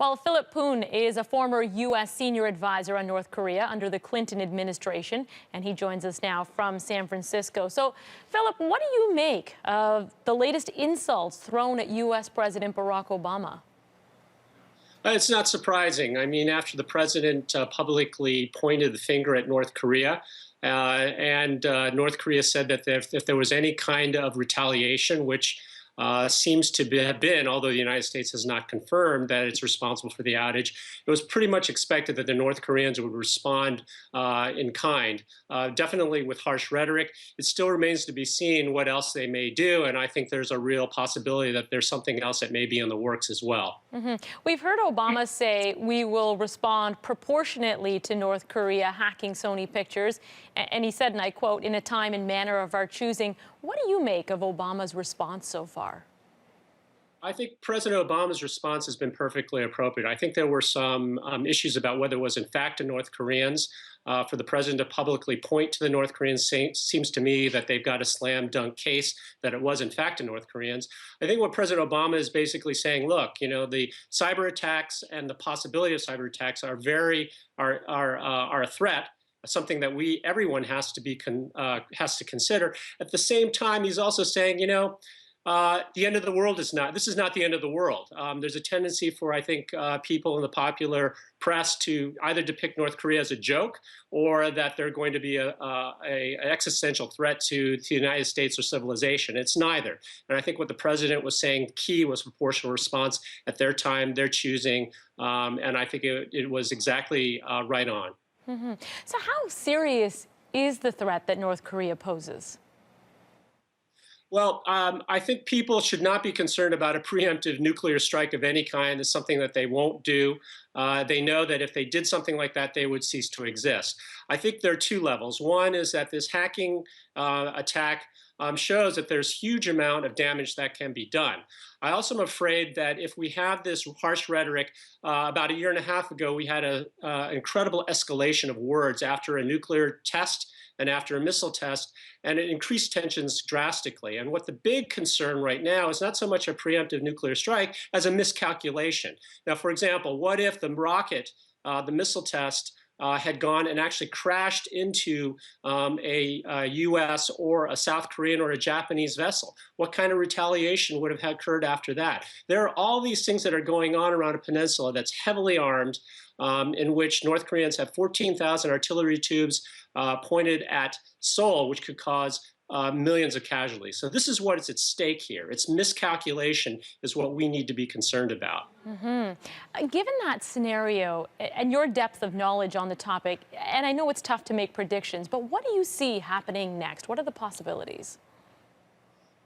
Well, Philip Poon is a former U.S. senior advisor on North Korea under the Clinton administration, and he joins us now from San Francisco. So, Philip, what do you make of the latest insults thrown at U.S. President Barack Obama? It's not surprising. I mean, after the president publicly pointed the finger at North Korea, and North Korea said that if there was any kind of retaliation, which seems to have been, although the United States has not confirmed that it's responsible for the outage, it was pretty much expected that the North Koreans would respond in kind, definitely with harsh rhetoric. It still remains to be seen what else they may do, and I think there's a real possibility that there's something else that may be in the works as well. We've heard Obama say we will respond proportionately to North Korea hacking Sony Pictures, and he said, and I quote, "in a time and manner of our choosing." What do you make of Obama's response so far? I think President Obama's response has been perfectly appropriate. I think there were some issues about whether it was in fact the North Koreans. For the president to publicly point to the North Koreans seems to me that they've got a slam dunk case that it was in fact the North Koreans. I think what President Obama is basically saying, look, you know, the cyber attacks and the possibility of cyber attacks are a threat, something that everyone has to consider. At the same time, he's also saying, you know, the end of the world this is not the end of the world. There's a tendency for, I think, people in the popular press to either depict North Korea as a joke or that they're going to be an existential threat to the United States or civilization. It's neither. And I think what the president was saying key was proportional response at their time, their choosing, and I think it was exactly right on. So how serious is the threat that North Korea poses? Well, I think people should not be concerned about a preemptive nuclear strike of any kind. It's something that they won't do. They know that if they did something like that, they would cease to exist. I think there are two levels. One is that this hacking attack shows that there's huge amount of damage that can be done. I also am afraid that if we have this harsh rhetoric, about a year and a half ago, we had an incredible escalation of words after a nuclear test and after a missile test, and it increased tensions drastically. And what the big concern right now is not so much a preemptive nuclear strike as a miscalculation. Now, for example, what if the rocket, the missile test, had gone and actually crashed into a U.S. or a South Korean or a Japanese vessel? What kind of retaliation would have occurred after that? There are all these things that are going on around a peninsula that's heavily armed, in which North Koreans have 14,000 artillery tubes pointed at Seoul, which could cause millions of casualties. So this is what is at stake here. It's miscalculation is what we need to be concerned about. Given that scenario and your depth of knowledge on the topic, and I know it's tough to make predictions, but what do you see happening next? What are the possibilities?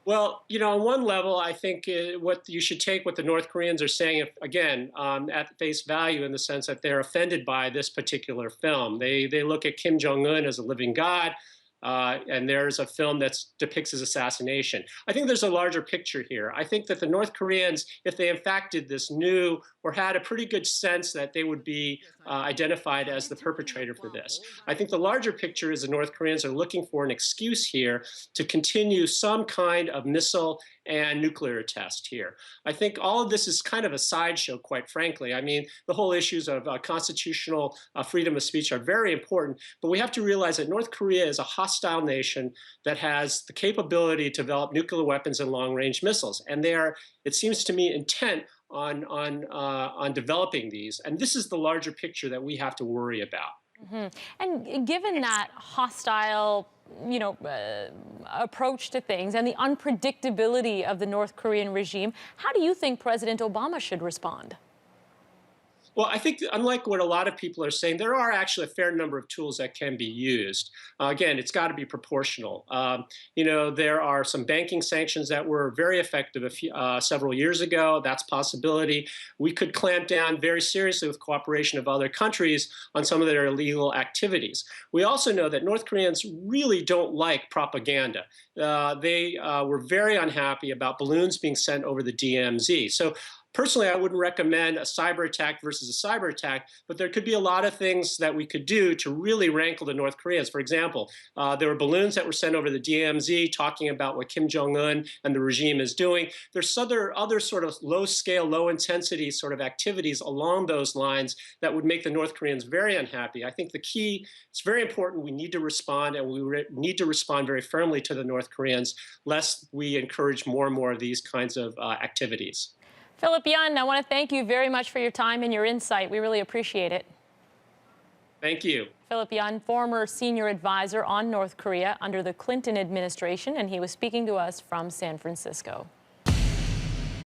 Well, you know, on one level, I think what you should take what the North Koreans are saying, again, at face value in the sense that they're offended by this particular film. They look at Kim Jong-un as a living god, and there's a film that depicts his assassination. I think there's a larger picture here. I think that the North Koreans, if they in fact did this, knew or had a pretty good sense that they would be identified as the perpetrator for this. I think the larger picture is the North Koreans are looking for an excuse here to continue some kind of missile and nuclear test here. I think all of this is kind of a sideshow, quite frankly. I mean, the whole issues of constitutional freedom of speech are very important, but we have to realize that North Korea is a hostile nation that has the capability to develop nuclear weapons and long-range missiles, and they are, it seems to me, intent on developing these. And this is the larger picture that we have to worry about. And given that hostile, approach to things and the unpredictability of the North Korean regime, how do you think President Obama should respond? Well, I think unlike what a lot of people are saying, there are actually a fair number of tools that can be used. Again, it's got to be proportional. There are some banking sanctions that were very effective several years ago. That's a possibility. We could clamp down very seriously with cooperation of other countries on some of their illegal activities. We also know that North Koreans really don't like propaganda. They were very unhappy about balloons being sent over the DMZ. So Personally, I wouldn't recommend a cyber attack versus a cyber attack, but there could be a lot of things that we could do to really rankle the North Koreans. For example, there were balloons that were sent over the DMZ talking about what Kim Jong-un and the regime is doing. There's other sort of low-scale, low-intensity sort of activities along those lines that would make the North Koreans very unhappy. I think the key, it's very important, we need to respond, and we need to respond very firmly to the North Koreans, lest we encourage more and more of these kinds of activities. Philip Young, I want to thank you very much for your time and your insight. We really appreciate it. Thank you. Philip Young, former senior advisor on North Korea under the Clinton administration, and he was speaking to us from San Francisco.